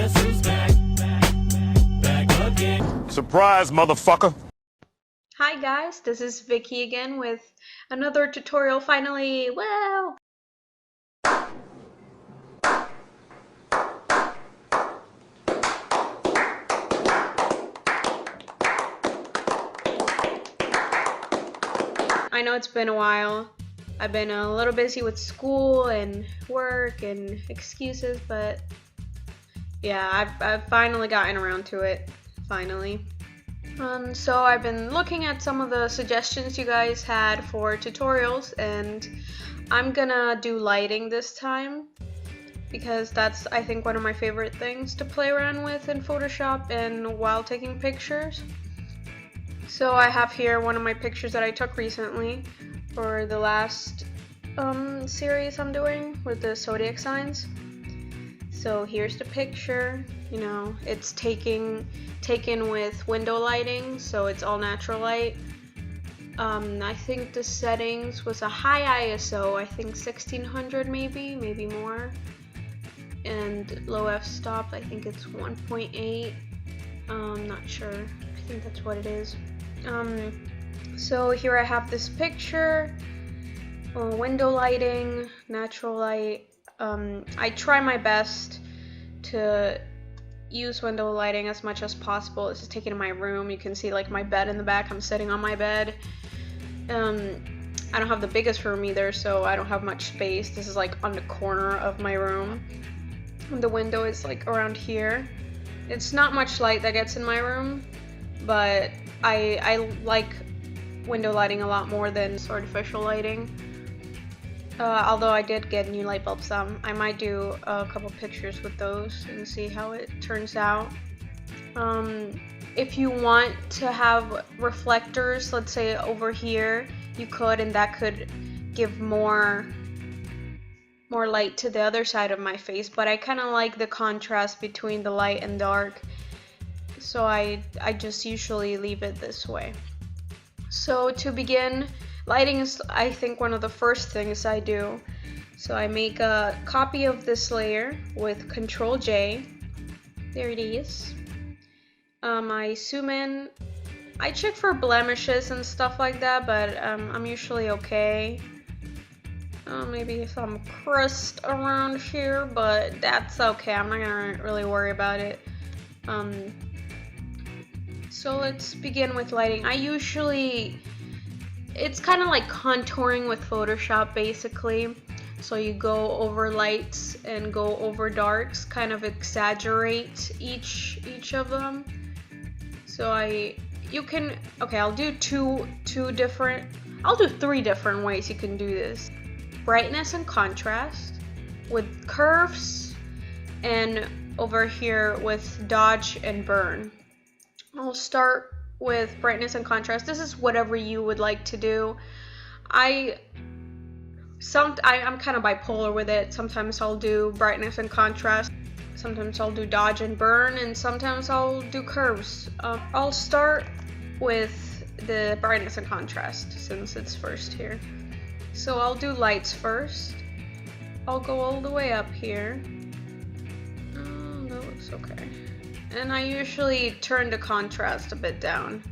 Guess who's back? Back again. Surprise, motherfucker. Hi guys, this is Vicky again with another tutorial finally. Wow! I know it's been a while. I've been a little busy with school and work and excuses, but yeah, I've finally gotten around to it. Finally. So I've been looking at some of the suggestions you guys had for tutorials, and I'm gonna do lighting this time because that's, I think, one of my favorite things to play around with in Photoshop and while taking pictures. So I have here one of my pictures that I took recently for the last series I'm doing with the zodiac signs. So here's the picture. You know, it's taken with window lighting, so it's all natural light. I think the settings was a high ISO, I think 1600 maybe more, and low f-stop, I think it's 1.8. Not sure, I think that's what it is. So here I have this picture, window lighting, natural light. I try my best to use window lighting as much as possible. This is taken in my room. You can see like my bed in the back. I'm sitting on my bed. I don't have the biggest room either, so I don't have much space. This is like on the corner of my room. And the window is like around here. It's not much light that gets in my room, but I like window lighting a lot more than artificial lighting. Although I did get new light bulbs, I might do a couple pictures with those and see how it turns out. If you want to have reflectors, let's say over here, you could, and that could give more light to the other side of my face, but I kind of like the contrast between the light and dark, so I just usually leave it this way. So to begin, lighting is, I think, one of the first things I do. So I make a copy of this layer with Control J. There it is. I zoom in. I check for blemishes and stuff like that, but I'm usually okay. Maybe some crust around here, but that's okay. I'm not gonna really worry about it. So let's begin with lighting. It's kind of like contouring with Photoshop, basically. So you go over lights and go over darks, kind of exaggerate each of them. So I'll do three different ways you can do this. Brightness and contrast, with curves, and over here with dodge and burn. I'll start with brightness and contrast. This is whatever you would like to do. I'm kind of bipolar with it. Sometimes I'll do brightness and contrast, sometimes I'll do dodge and burn, and sometimes I'll do curves. I'll start with the brightness and contrast since it's first here. So I'll do lights first. I'll go all the way up here. Oh, that looks okay. And I usually turn the contrast a bit down.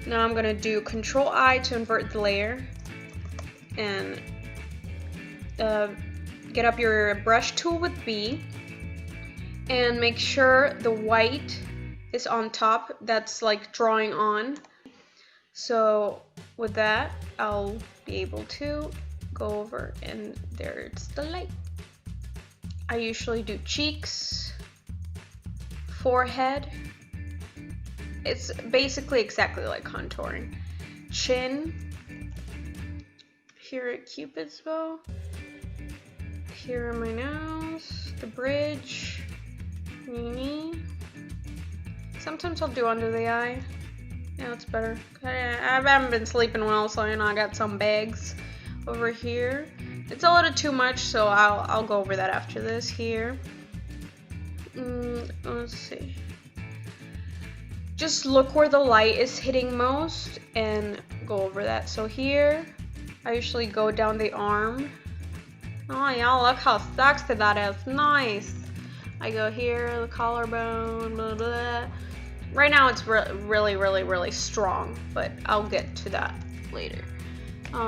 Now I'm gonna do Control I to invert the layer, and get up your brush tool with B, and make sure the white is on top. That's like drawing on. So with that, I'll be able to go over, and there's the light. I usually do cheeks, forehead. It's basically exactly like contouring. Chin, here at Cupid's bow, here on my nose, the bridge, knee. Sometimes I'll do under the eye. Yeah, that's better. I haven't been sleeping well, so you know I got some bags over here. It's a little too much, so I'll go over that after this here. Let's see. Just look where the light is hitting most and go over that. So here, I usually go down the arm. Oh yeah, look how sexy that is. Nice. I go here, the collarbone, blah, blah. Right now it's really strong, but I'll get to that later.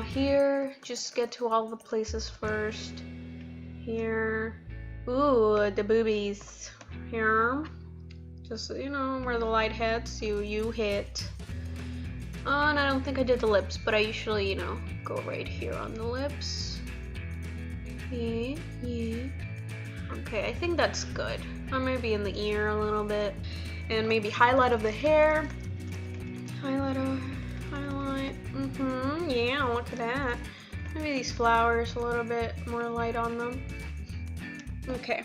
Here, just get to all the places first. Here, ooh, the boobies. Here, just, you know, where the light hits, you hit. And I don't think I did the lips, but I usually, you know, go right here on the lips. Yeah. Okay, I think that's good. Or maybe in the ear a little bit. And maybe highlight of the hair. Highlight. Yeah, look at that. Maybe these flowers, a little bit more light on them. Okay.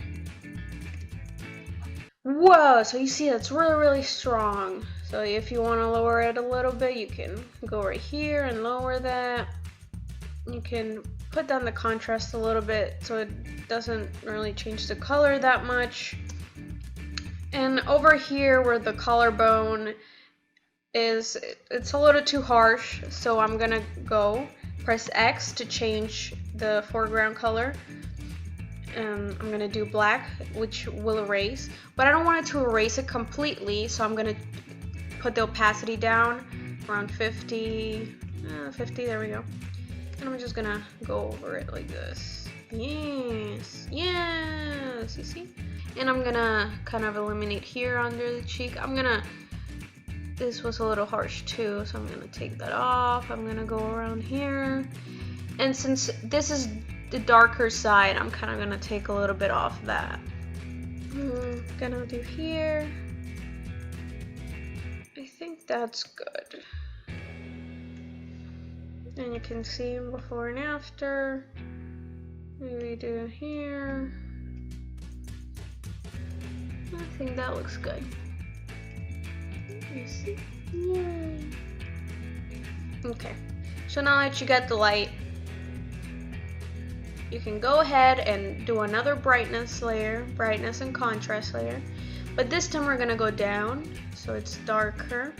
Whoa, so you see it's really strong. So if you want to lower it a little bit, you can go right here and lower that. You can put down the contrast a little bit so it doesn't really change the color that much. And over here where the collarbone is, it's a little too harsh, so I'm gonna press X to change the foreground color. I'm gonna do black, which will erase, but I don't want it to erase it completely, so I'm gonna put the opacity down around 50, there we go. And I'm just gonna go over it like this. Yes, you see? And I'm gonna kind of eliminate here under the cheek. This was a little harsh too, so I'm gonna take that off. I'm gonna go around here. And since this is the darker side, I'm kind of gonna take a little bit off that. Gonna do here. I think that's good. And you can see before and after. Maybe do here. I think that looks good. You see? Yay. Okay. So now that you got the light, you can go ahead and do another brightness and contrast layer. But this time we're gonna go down, so it's darker.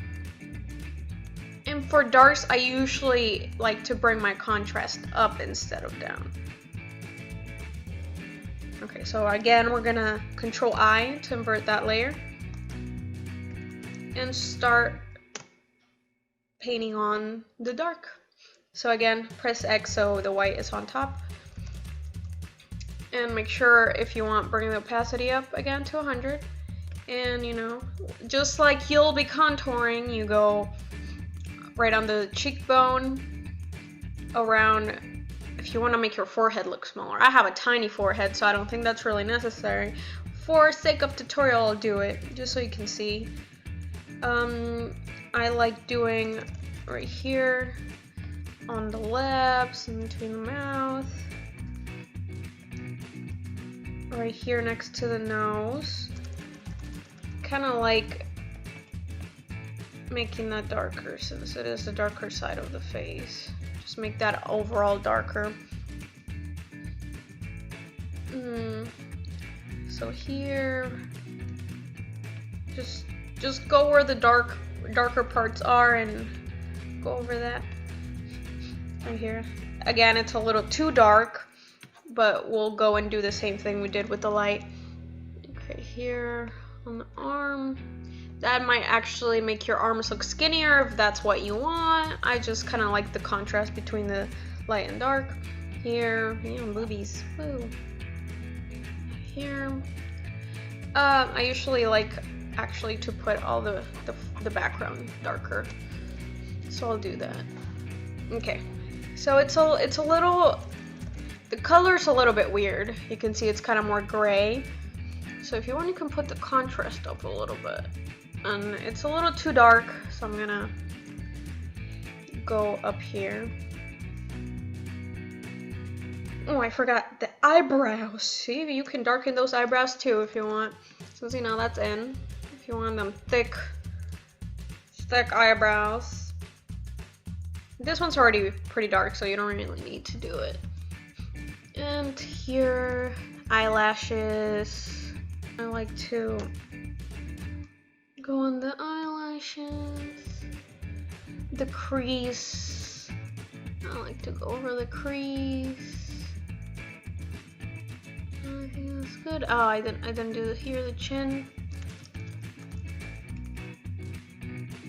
And for darks, I usually like to bring my contrast up instead of down. Okay, so again, we're gonna Control I to invert that layer. And start painting on the dark. So again, press X so the white is on top. And make sure, if you want, bring the opacity up again to 100. And you know, just like you'll be contouring, you go right on the cheekbone, around, if you want to make your forehead look smaller. I have a tiny forehead, so I don't think that's really necessary. For sake of tutorial, I'll do it, just so you can see. I like doing right here, on the lips, in between the mouth, right here next to the nose. Kind of like making that darker, since it is the darker side of the face. Just make that overall darker. So here, just go where the darker parts are and go over that. Right here. Again, it's a little too dark, but we'll go and do the same thing we did with the light. Okay, here on the arm. That might actually make your arms look skinnier if that's what you want. I just kind of like the contrast between the light and dark. Here, boobies. Woo. Here. I usually like actually to put all the background darker, so I'll do that. Okay, so it's a little, the color's a little bit weird. You can see it's kind of more gray, so if you want, you can put the contrast up a little bit. And it's a little too dark, so I'm gonna go up here. Oh, I forgot the eyebrows. See, you can darken those eyebrows too if you want. So you know that's in. If you want them thick eyebrows. This one's already pretty dark, so you don't really need to do it. And here, eyelashes. I like to go on the eyelashes, the crease. I like to go over the crease. think that's good. Oh, I didn't do here the chin.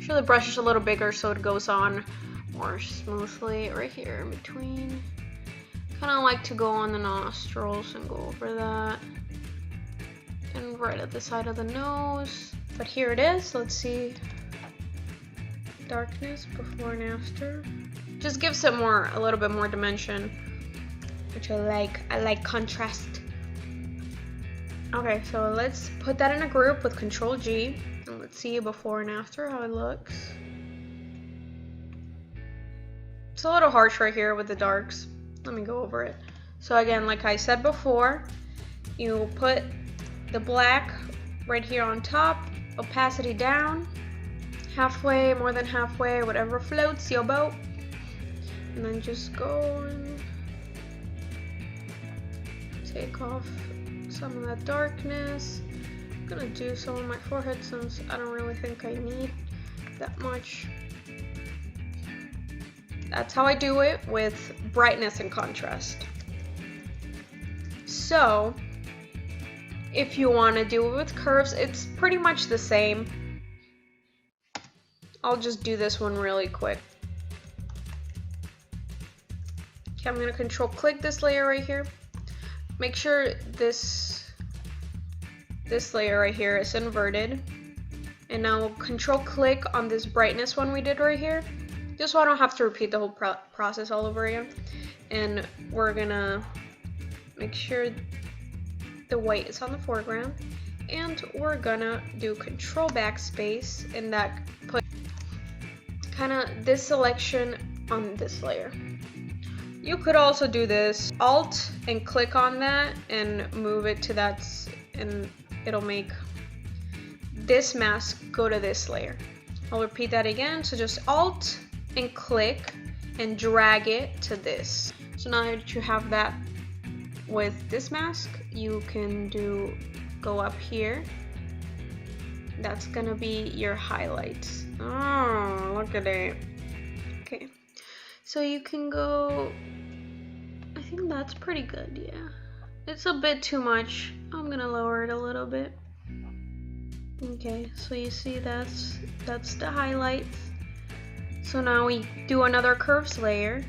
Sure, the brush is a little bigger so it goes on more smoothly right here in between. Kind of like to go on the nostrils and go over that, and right at the side of the nose. But here it is. Let's see. Darkness before and after. Just gives it a little bit more dimension, which I like. I like contrast. Okay, so let's put that in a group with Control G, and let's see before and after how it looks. It's a little harsh right here with the darks. Let me go over it. So again, like I said before, you put the black right here on top, opacity down, halfway, more than halfway, whatever floats your boat, and then just go and take off some of that darkness. I'm gonna do some on my forehead since I don't really think I need that much. That's how I do it with brightness and contrast. So, if you want to do it with curves, it's pretty much the same. I'll just do this one really quick. Okay, I'm going to control click this layer right here. Make sure this layer right here is inverted. And now control click on this brightness one we did right here. Just so I don't have to repeat the whole process all over again. And we're gonna make sure the white is on the foreground. And we're gonna do control backspace, and that put kind of this selection on this layer. You could also do this, Alt and click on that and move it to that, and it'll make this mask go to this layer. I'll repeat that again, so just Alt and click and drag it to this. So now that you have that with this mask, you can go up here. That's gonna be your highlights. Oh, look at it. Okay, so you can go, I think that's pretty good, yeah. It's a bit too much. I'm gonna lower it a little bit. Okay, so you see that's the highlights. So now we do another curves layer,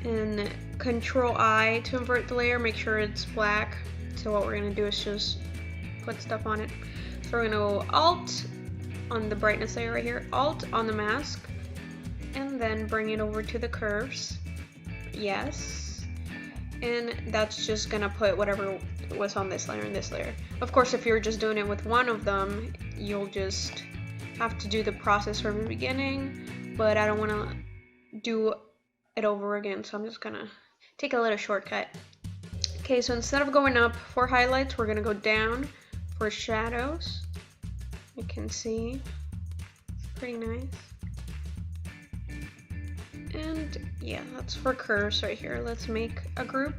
and Control I to invert the layer, make sure it's black. So what we're gonna do is just put stuff on it. So we're gonna go Alt on the brightness layer right here, Alt on the mask, and then bring it over to the curves. Yes. And that's just gonna put whatever was on this layer and this layer. Of course, if you're just doing it with one of them, you'll just have to do the process from the beginning, but I don't want to do it over again, so I'm just gonna take a little shortcut. Okay, so instead of going up for highlights, we're gonna go down for shadows. You can see it's pretty nice. And yeah, that's for curves right here. Let's make a group.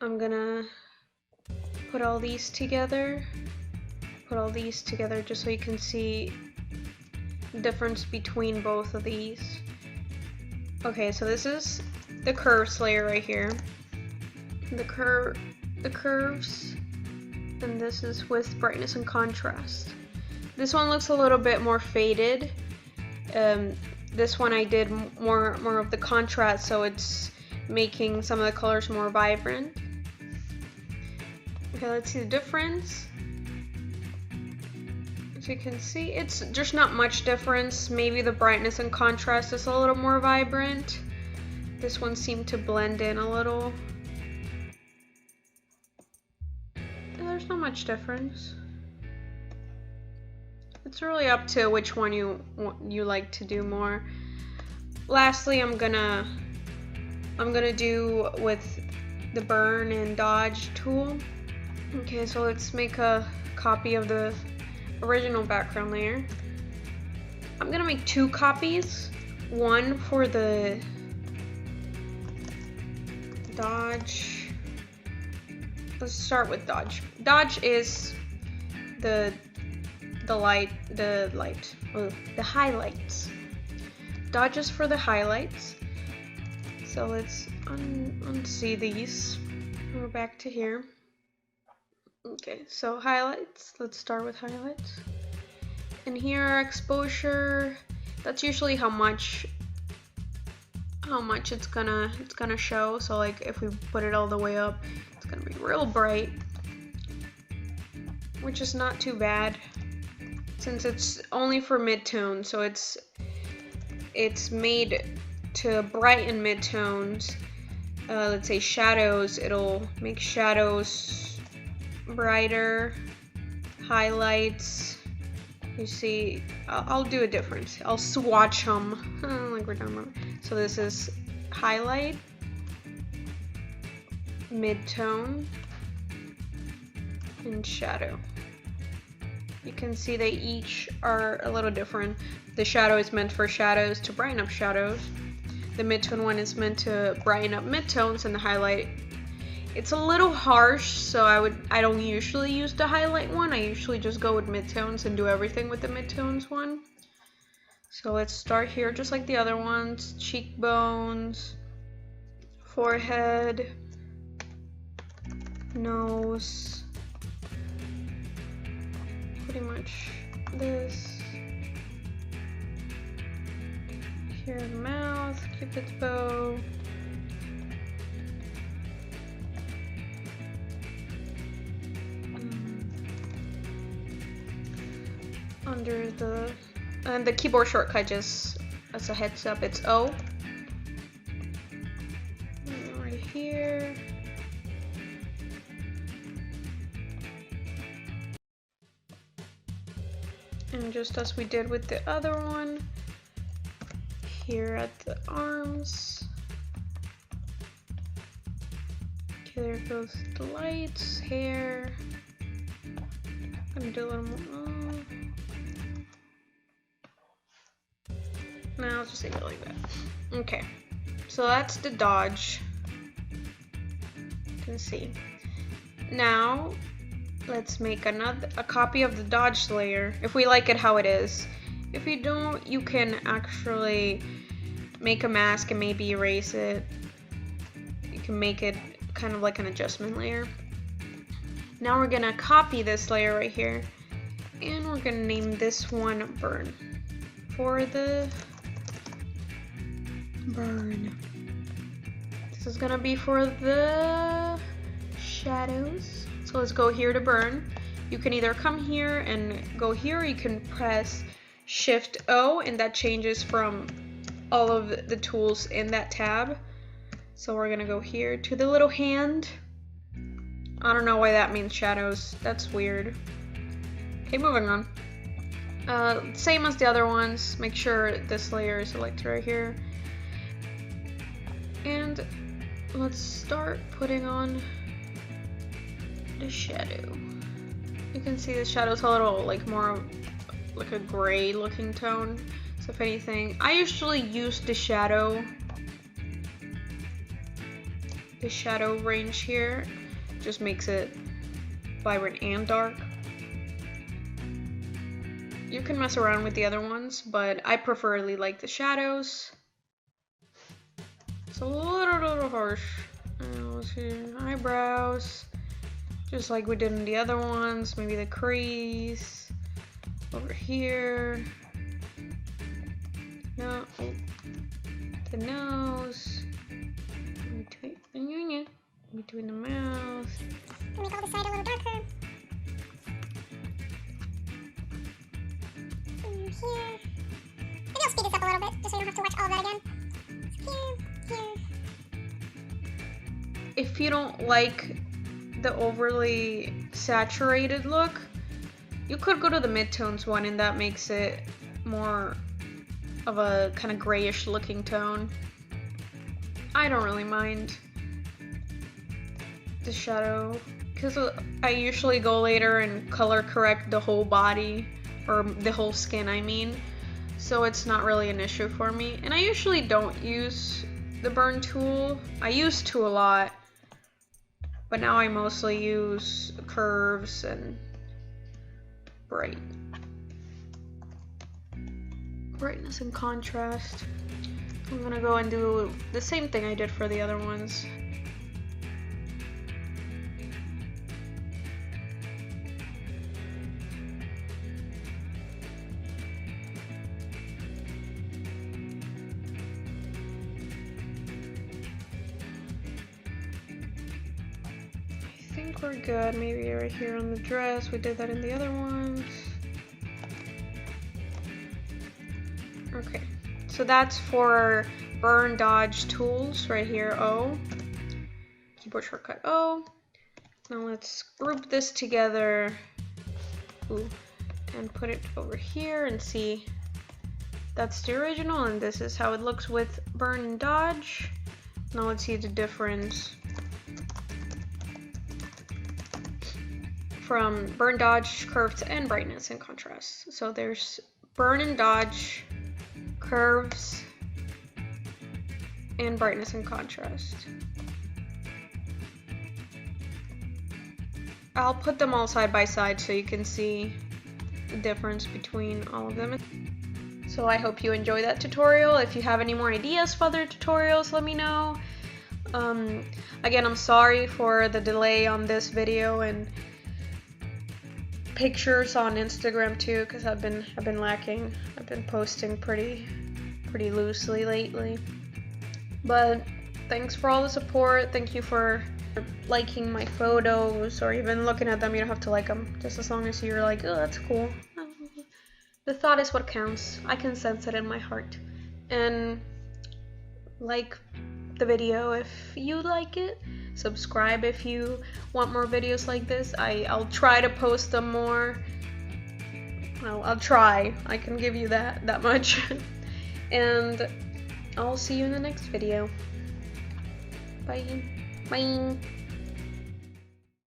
I'm gonna put all these together. Put all these together just so you can see the difference between both of these. Okay, so this is the curves layer right here. The curves, and this is with brightness and contrast. This one looks a little bit more faded. This one I did more of the contrast, so it's making some of the colors more vibrant. Okay, let's see the difference. As you can see, there's not much difference. Maybe the brightness and contrast is a little more vibrant. This one seemed to blend in a little. There's not much difference. It's really up to which one you like to do more. Lastly, I'm gonna do with the burn and dodge tool. Okay, so let's make a copy of the original background layer. I'm gonna make two copies. One for the dodge. Let's start with dodge. Dodge is the highlights. Dodge is for the highlights. So let's unsee these. We're back to here. Okay, so highlights. Let's start with highlights. And here, exposure. That's usually how much it's gonna show. So like if we put it all the way up, it's gonna be real bright, which is not too bad since it's only for mid-tone. So it's made to brighten mid-tones. Let's say shadows, it'll make shadows brighter. Highlights, you see, I'll do a difference. I'll swatch them like we're talking about. So this is highlight, mid-tone, and shadow. You can see they each are a little different. The shadow is meant for shadows, to brighten up shadows. The mid-tone one is meant to brighten up mid-tones, and the highlight, it's a little harsh, so I don't usually use the highlight one. I usually just go with mid-tones and do everything with the mid-tones one. So let's start here just like the other ones. Cheekbones, forehead, nose, pretty much this. Here, mouth, Cupid's bow. Under the keyboard shortcut, just as a heads up, it's O. And right here. And just as we did with the other one, here at the arms. Okay, there goes the lights, hair. I'm gonna do a little more. Now I'll just leave it like that. Okay, so that's the dodge. You can see. Now let's make a copy of the dodge layer if we like it how it is. If you don't, you can actually make a mask and maybe erase it. You can make it kind of like an adjustment layer. Now we're gonna copy this layer right here, and we're gonna name this one burn. For the burn. This is gonna be for the shadows. So let's go here to burn. You can either come here and go here, or you can press Shift O, and that changes from all of the tools in that tab. So we're gonna go here to the little hand. I don't know why that means shadows. That's weird. Okay, moving on. Same as the other ones. Make sure this layer is selected right here. And let's start putting on the shadow. You can see the shadow's a little like more like a gray looking tone. So if anything, I usually use the shadow range here. Just makes it vibrant and dark. You can mess around with the other ones, but I preferably like the shadows. It's a little harsh. Let's see, eyebrows, just like we did in the other ones. Maybe the crease over here. No, the nose. Between the mouth. Make all the side a little darker. And here. Maybe I'll speed this up a little bit, just so you don't have to watch all of that again. So here. If you don't like the overly saturated look, you could go to the midtones one, and that makes it more of a kind of grayish looking tone. I don't really mind the shadow, because I usually go later and color correct the whole body, or the whole skin I mean, so it's not really an issue for me. And I usually don't use the burn tool. I used to a lot, but now I mostly use curves and brightness and contrast. I'm gonna go and do the same thing I did for the other ones. think we're good. Maybe right here on the dress. We did that in the other ones. Okay, so that's for burn dodge tools right here. O. Keyboard shortcut O. Now let's group this together. Ooh. And put it over here and see. That's the original, and this is how it looks with burn and dodge. Now let's see the difference from burn, dodge, curves, and brightness and contrast. So there's burn and dodge, curves, and brightness and contrast. I'll put them all side by side so you can see the difference between all of them. So I hope you enjoy that tutorial. If you have any more ideas for other tutorials, let me know. Again, I'm sorry for the delay on this video and pictures on Instagram too, because I've been lacking. I've been posting pretty loosely lately. But thanks for all the support. Thank you for liking my photos, or even looking at them. You don't have to like them, just as long as you're like, oh, that's cool. The thought is what counts. I can sense it in my heart. And like the video if you like it. Subscribe if you want more videos like this. I'll try to post them more. I'll try. I can give you that much. And I'll see you in the next video. Bye. Bye.